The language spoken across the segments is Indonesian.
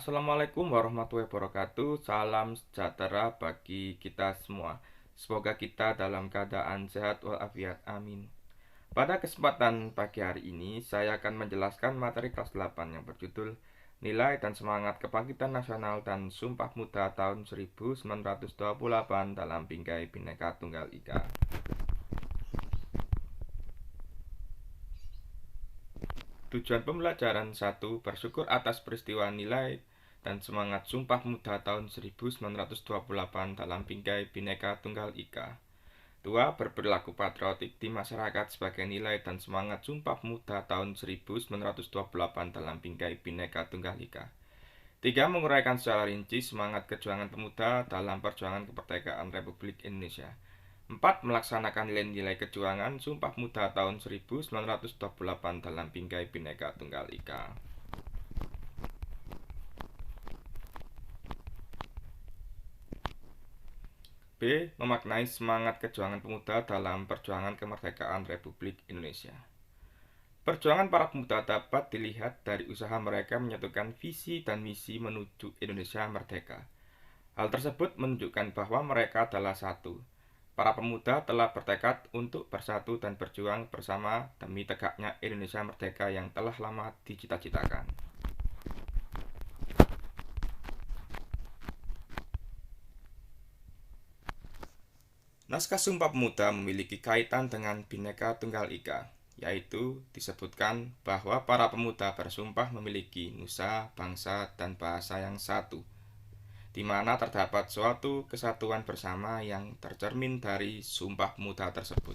Assalamualaikum warahmatullahi wabarakatuh. Salam sejahtera bagi kita semua. Semoga kita dalam keadaan sehat walafiat. Amin. Pada kesempatan pagi hari ini, saya akan menjelaskan materi kelas 8 yang berjudul Nilai dan Semangat Kebangkitan Nasional dan Sumpah Pemuda tahun 1928 dalam Bingkai Bhinneka Tunggal Ika. Tujuan pembelajaran 1. Bersyukur atas peristiwa nilai dan semangat Sumpah Pemuda tahun 1928 dalam Bingkai Bhinneka Tunggal Ika. 2. Berperilaku patriotik di masyarakat sebagai nilai dan semangat Sumpah Pemuda tahun 1928 dalam Bingkai Bhinneka Tunggal Ika. 3. Menguraikan secara rinci semangat perjuangan pemuda dalam perjuangan kemerdekaan Republik Indonesia. 4. Melaksanakan nilai-nilai kejuangan Sumpah Pemuda tahun 1928 dalam Bingkai Bhinneka Tunggal Ika. B. Memaknai semangat kejuangan pemuda dalam perjuangan kemerdekaan Republik Indonesia. Perjuangan para pemuda dapat dilihat dari usaha mereka menyatukan visi dan misi menuju Indonesia merdeka. Hal tersebut menunjukkan bahwa mereka adalah satu. Para pemuda telah bertekad untuk bersatu dan berjuang bersama demi tegaknya Indonesia merdeka yang telah lama dicita-citakan. Naskah Sumpah Pemuda memiliki kaitan dengan Bhinneka Tunggal Ika, yaitu disebutkan bahwa para pemuda bersumpah memiliki nusa, bangsa, dan bahasa yang satu, di mana terdapat suatu kesatuan bersama yang tercermin dari Sumpah Pemuda tersebut.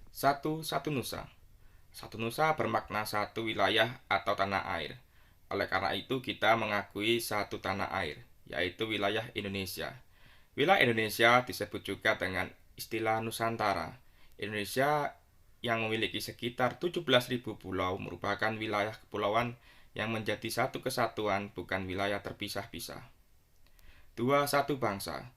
Satu nusa. Satu nusa bermakna satu wilayah atau tanah air. Oleh karena itu kita mengakui satu tanah air, yaitu wilayah Indonesia. Wilayah Indonesia disebut juga dengan istilah Nusantara. Indonesia yang memiliki sekitar 17.000 pulau merupakan wilayah kepulauan yang menjadi satu kesatuan, bukan wilayah terpisah-pisah. 2. Satu bangsa.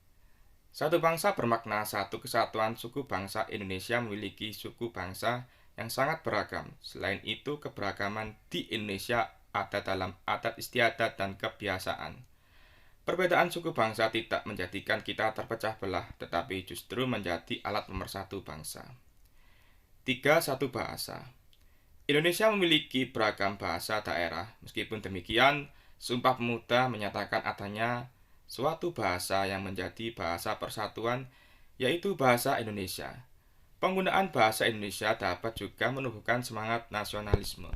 Satu bangsa bermakna satu kesatuan suku bangsa. Indonesia memiliki suku bangsa yang sangat beragam. Selain itu, keberagaman di Indonesia ada dalam adat istiadat dan kebiasaan. Perbedaan suku bangsa tidak menjadikan kita terpecah belah, tetapi justru menjadi alat pemersatu bangsa. 3. Satu bahasa. Indonesia memiliki beragam bahasa daerah. Meskipun demikian, Sumpah Pemuda menyatakan adanya suatu bahasa yang menjadi bahasa persatuan, yaitu bahasa Indonesia. Penggunaan bahasa Indonesia dapat juga menumbuhkan semangat nasionalisme.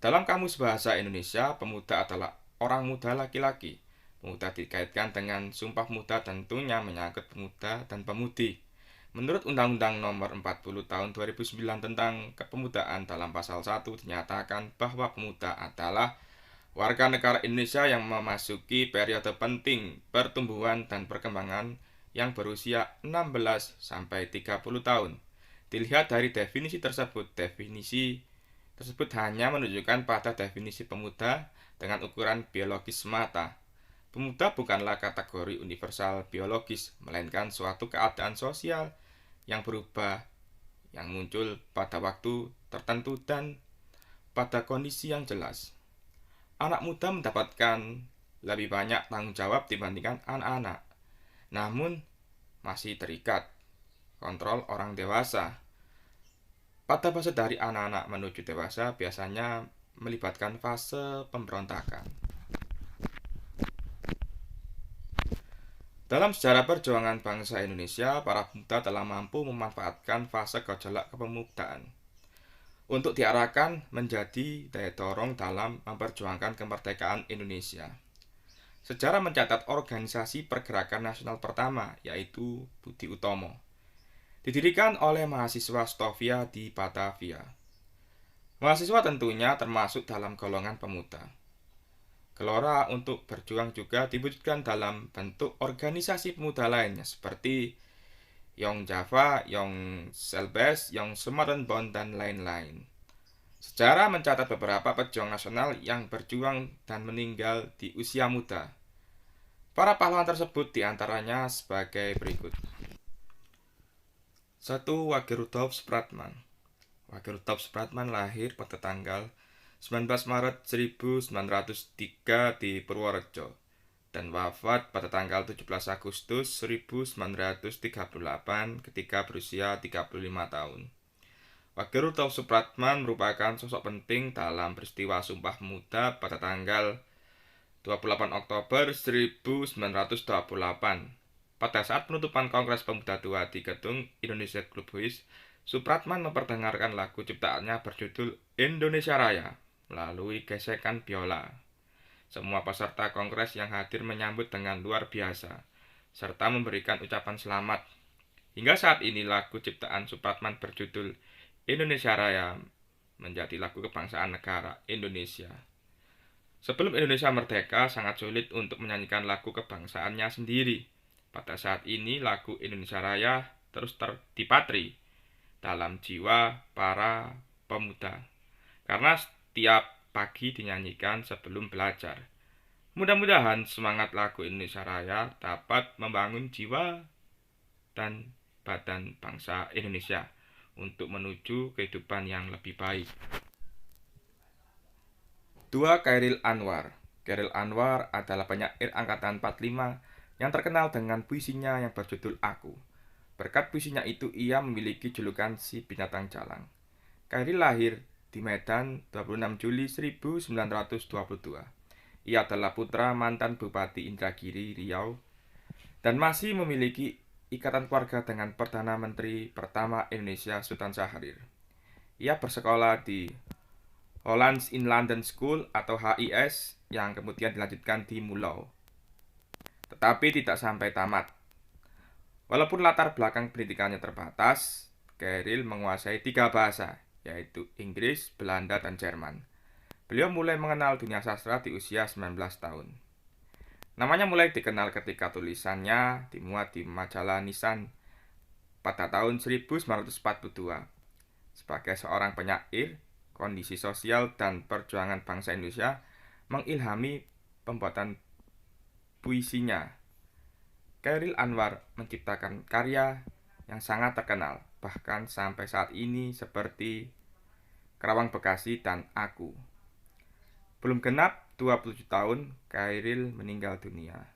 Dalam Kamus Bahasa Indonesia, pemuda adalah orang muda laki-laki. Pemuda dikaitkan dengan Sumpah Pemuda tentunya menyangkut pemuda dan pemudi. Menurut Undang-Undang Nomor 40 Tahun 2009 tentang Kepemudaan, dalam pasal 1 dinyatakan bahwa pemuda adalah warga negara Indonesia yang memasuki periode penting pertumbuhan dan perkembangan yang berusia 16 sampai 30 tahun. Dilihat dari definisi tersebut, definisi tersebut hanya menunjukkan pada definisi pemuda dengan ukuran biologis semata. Pemuda bukanlah kategori universal biologis, melainkan suatu keadaan sosial yang berubah, yang muncul pada waktu tertentu dan pada kondisi yang jelas. Anak muda mendapatkan lebih banyak tanggung jawab dibandingkan anak-anak, namun masih terikat kontrol orang dewasa. Pada fase dari anak-anak menuju dewasa biasanya melibatkan fase pemberontakan. Dalam sejarah perjuangan bangsa Indonesia, para pemuda telah mampu memanfaatkan fase gejolak kepemudaan untuk diarahkan menjadi daya dorong dalam memperjuangkan kemerdekaan Indonesia. Sejarah mencatat organisasi pergerakan nasional pertama, yaitu Budi Utomo, didirikan oleh mahasiswa Stovia di Batavia. Mahasiswa tentunya termasuk dalam golongan pemuda. Gelora untuk berjuang juga diwujudkan dalam bentuk organisasi pemuda lainnya seperti Young Java, Young Selbes, Young Sumattenbond, dan lain-lain. Sejarah mencatat beberapa pejuang nasional yang berjuang dan meninggal di usia muda. Para pahlawan tersebut diantaranya sebagai berikut. 1. Wage Rudolf Supratman. Wage Rudolf Supratman lahir pada tanggal 19 Maret 1903 di Purworejo dan wafat pada tanggal 17 Agustus 1938 ketika berusia 35 tahun. Wage Rudolf Supratman merupakan sosok penting dalam peristiwa Sumpah Pemuda pada tanggal 28 Oktober 1928. Pada saat penutupan Kongres Pemuda II di Gedung Indonesia Clubhouse, Supratman memperdengarkan lagu ciptaannya berjudul Indonesia Raya melalui gesekan biola. Semua peserta kongres yang hadir menyambut dengan luar biasa, serta memberikan ucapan selamat. Hingga saat ini lagu ciptaan Supratman berjudul Indonesia Raya menjadi lagu kebangsaan negara Indonesia. Sebelum Indonesia merdeka, sangat sulit untuk menyanyikan lagu kebangsaannya sendiri. Pada saat ini, lagu Indonesia Raya terus dipatri dalam jiwa para pemuda, karena setiap pagi dinyanyikan sebelum belajar. Mudah-mudahan semangat lagu Indonesia Raya dapat membangun jiwa dan badan bangsa Indonesia untuk menuju kehidupan yang lebih baik. 2. Chairil Anwar. Chairil Anwar adalah penyair angkatan 45 yang terkenal dengan puisinya yang berjudul Aku. Berkat puisinya itu ia memiliki julukan si binatang jalang. Chairil lahir di Medan 26 Juli 1922. Ia adalah putra mantan Bupati Indragiri Riau dan masih memiliki ikatan keluarga dengan Perdana Menteri pertama Indonesia Sultan Syahrir. Ia bersekolah di Hollands in London School atau HIS yang kemudian dilanjutkan di Mulhouse, tetapi tidak sampai tamat. Walaupun latar belakang pendidikannya terbatas, Chairil menguasai 3 bahasa, yaitu Inggris, Belanda, dan Jerman. Beliau mulai mengenal dunia sastra di usia 19 tahun. Namanya mulai dikenal ketika tulisannya dimuat di majalah Nisan pada tahun 1942. Sebagai seorang penyair, kondisi sosial dan perjuangan bangsa Indonesia mengilhami pembuatan puisinya. Chairil Anwar menciptakan karya yang sangat terkenal, bahkan sampai saat ini seperti Kerawang Bekasi dan Aku. Belum genap 27 tahun, Chairil meninggal dunia.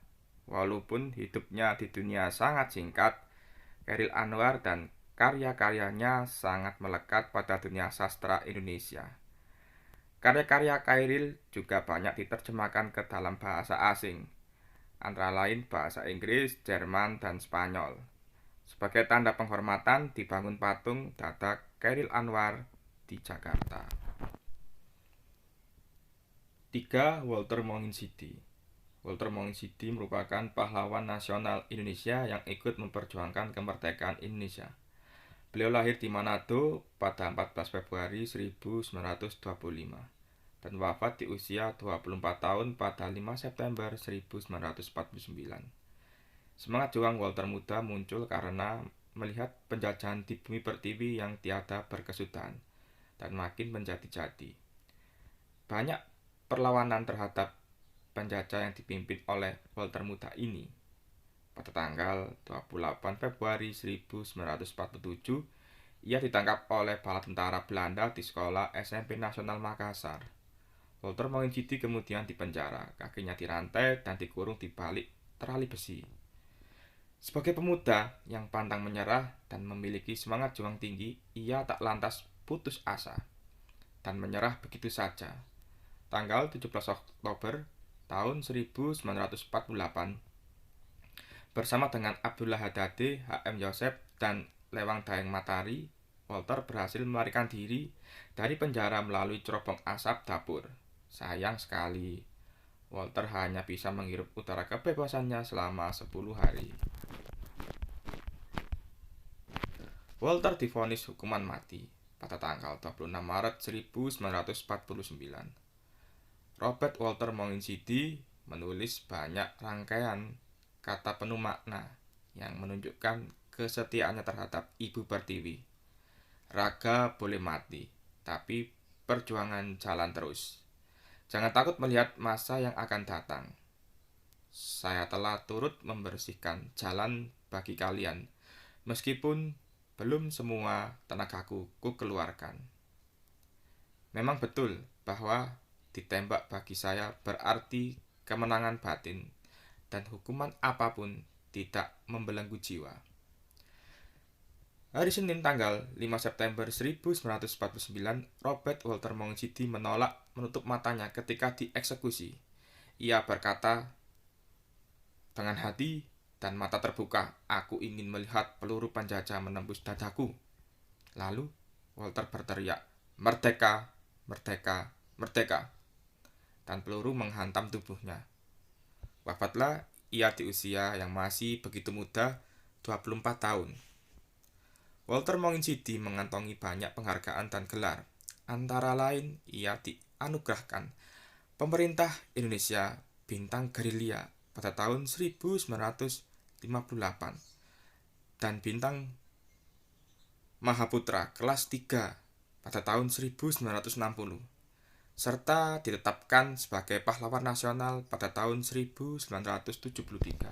Walaupun hidupnya di dunia sangat singkat, Chairil Anwar dan karya-karyanya sangat melekat pada dunia sastra Indonesia. Karya-karya Chairil juga banyak diterjemahkan ke dalam bahasa asing, antara lain bahasa Inggris, Jerman, dan Spanyol. Sebagai tanda penghormatan, dibangun patung dada Chairil Anwar di Jakarta. 3. Walter Monginsidi. Walter Monginsidi merupakan pahlawan nasional Indonesia yang ikut memperjuangkan kemerdekaan Indonesia. Beliau lahir di Manado pada 14 Februari 1925 dan wafat di usia 24 tahun pada 5 September 1949. Semangat juang Walter muda muncul karena melihat penjajahan di bumi pertiwi yang tiada berkesudahan dan makin menjadi-jadi. Banyak perlawanan terhadap penjajah yang dipimpin oleh Walter muda ini. Pada tanggal 28 Februari 1947, ia ditangkap oleh bala tentara Belanda di sekolah SMP Nasional Makassar. Walter Monginsidi kemudian dipenjara, kakinya dirantai dan dikurung di balik terali besi. Sebagai pemuda yang pantang menyerah dan memiliki semangat juang tinggi, ia tak lantas putus asa dan menyerah begitu saja. Tanggal 17 Oktober tahun 1948, bersama dengan Abdullah Hadade, H.M. Yosep, dan Lewang Daeng Matahari, Walter berhasil melarikan diri dari penjara melalui cerobong asap dapur. Sayang sekali, Walter hanya bisa menghirup udara kebebasannya selama 10 hari. Walter divonis hukuman mati pada tanggal 26 Maret 1949. Robert Walter Monginsidi menulis banyak rangkaian kata penuh makna yang menunjukkan kesetiaannya terhadap Ibu Pertiwi. Raga boleh mati, tapi perjuangan jalan terus. Jangan takut melihat masa yang akan datang. Saya telah turut membersihkan jalan bagi kalian, meskipun belum semua tenagaku kukeluarkan. Memang betul bahwa ditembak bagi saya berarti kemenangan batin dan hukuman apapun tidak membelenggu jiwa. Hari Senin tanggal 5 September 1949, Robert Walter Mongiidi menolak menutup matanya ketika dieksekusi. Ia berkata, "Dengan hati dan mata terbuka, aku ingin melihat peluru penjajah menembus dadaku." Lalu Walter berteriak, "Merdeka, merdeka, merdeka!" Dan peluru menghantam tubuhnya. Wafatlah ia di usia yang masih begitu muda, 24 tahun. Walter Mongiidi mengantongi banyak penghargaan dan gelar. Antara lain, ia dianugerahkan pemerintah Indonesia Bintang Gerilya pada tahun 1958 dan Bintang Mahaputra kelas 3 pada tahun 1960, serta ditetapkan sebagai pahlawan nasional pada tahun 1973.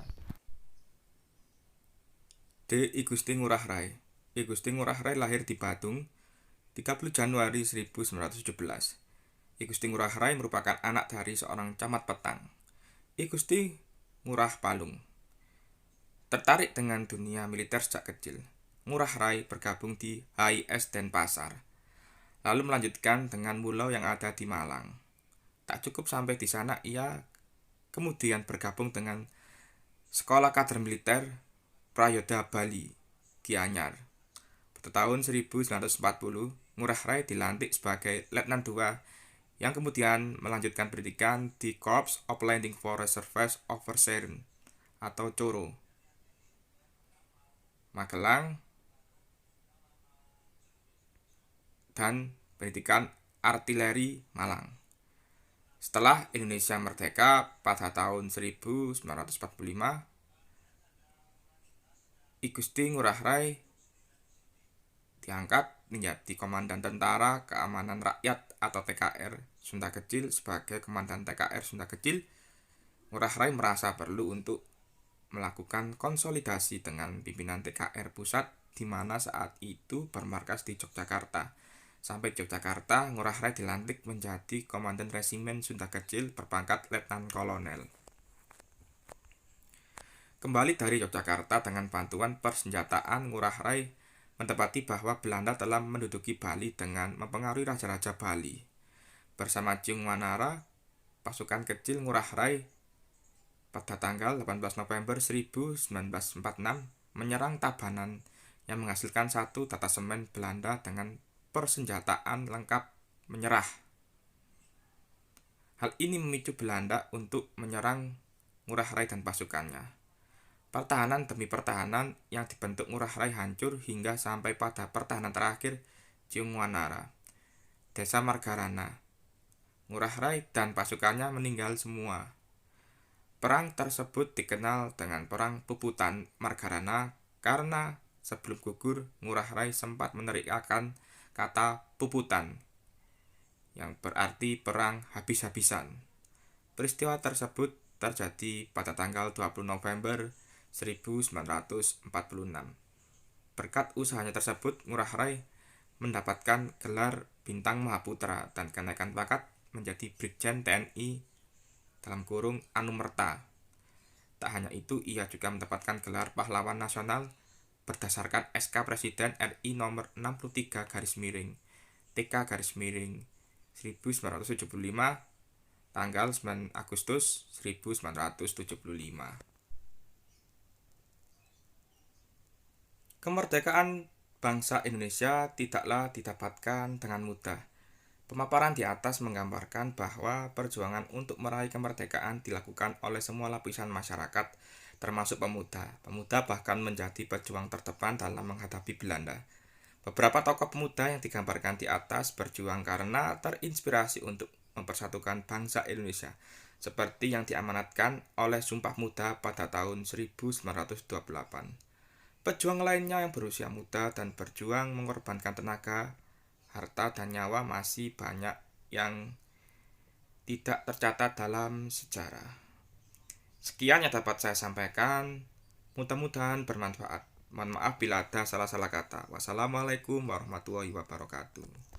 D. I Gusti Ngurah Rai. I Gusti Ngurah Rai lahir di Badung 30 Januari 1917. I Gusti Ngurah Rai merupakan anak dari seorang camat petang. I Gusti Ngurah Palung tertarik dengan dunia militer sejak kecil. Ngurah Rai bergabung di HIS Denpasar, lalu melanjutkan dengan Mulau yang ada di Malang. Tak cukup sampai di sana, ia kemudian bergabung dengan Sekolah Kader Militer Prayoda Bali, Gianyar. Pada tahun 1940, Ngurah Rai dilantik sebagai Letnan II yang kemudian melanjutkan pendidikan di Corps of Landing Force Reserve Officer atau CORO, Magelang, dan pendidikan artileri Malang. Setelah Indonesia merdeka pada tahun 1945, I Gusti Ngurah Rai diangkat menjadi Komandan Tentara Keamanan Rakyat atau TKR Sunda Kecil. Sebagai Komandan TKR Sunda Kecil, Ngurah Rai merasa perlu untuk melakukan konsolidasi dengan pimpinan TKR Pusat, di mana saat itu bermarkas di Yogyakarta. Sampai Yogyakarta, Ngurah Rai dilantik menjadi Komandan Resimen Sunda Kecil berpangkat Letnan Kolonel. Kembali dari Yogyakarta dengan bantuan persenjataan, Ngurah Rai mendapati bahwa Belanda telah menduduki Bali dengan mempengaruhi raja-raja Bali. Bersama Ciung Wanara, pasukan kecil Ngurah Rai pada tanggal 18 November 1946 menyerang Tabanan yang menghasilkan satu detasemen Belanda dengan persenjataan lengkap menyerah. Hal ini memicu Belanda untuk menyerang Ngurah Rai dan pasukannya. Pertahanan demi pertahanan yang dibentuk Ngurah Rai hancur hingga sampai pada pertahanan terakhir Ciung Wanara, Desa Margarana. Ngurah Rai dan pasukannya meninggal semua. Perang tersebut dikenal dengan Perang Puputan Margarana karena sebelum gugur, Ngurah Rai sempat meneriakkan kata Puputan, yang berarti perang habis-habisan. Peristiwa tersebut terjadi pada tanggal 20 November 1946. Berkat usahanya tersebut, Ngurah Rai mendapatkan gelar Bintang Mahaputra dan kenaikan pangkat menjadi Brigjen TNI Anumerta. Tak hanya itu, ia juga mendapatkan gelar Pahlawan Nasional berdasarkan SK Presiden RI nomor 63 TK 1975 tanggal 9 Agustus 1975. Kemerdekaan bangsa Indonesia tidaklah didapatkan dengan mudah. Pemaparan di atas menggambarkan bahwa perjuangan untuk meraih kemerdekaan dilakukan oleh semua lapisan masyarakat, termasuk pemuda. Pemuda bahkan menjadi pejuang terdepan dalam menghadapi Belanda. Beberapa tokoh pemuda yang digambarkan di atas berjuang karena terinspirasi untuk mempersatukan bangsa Indonesia, seperti yang diamanatkan oleh Sumpah Muda pada tahun 1928. Pejuang lainnya yang berusia muda dan berjuang mengorbankan tenaga, harta, dan nyawa masih banyak yang tidak tercatat dalam sejarah. Sekian yang dapat saya sampaikan, mudah-mudahan bermanfaat. Mohon maaf bila ada salah-salah kata. Wassalamualaikum warahmatullahi wabarakatuh.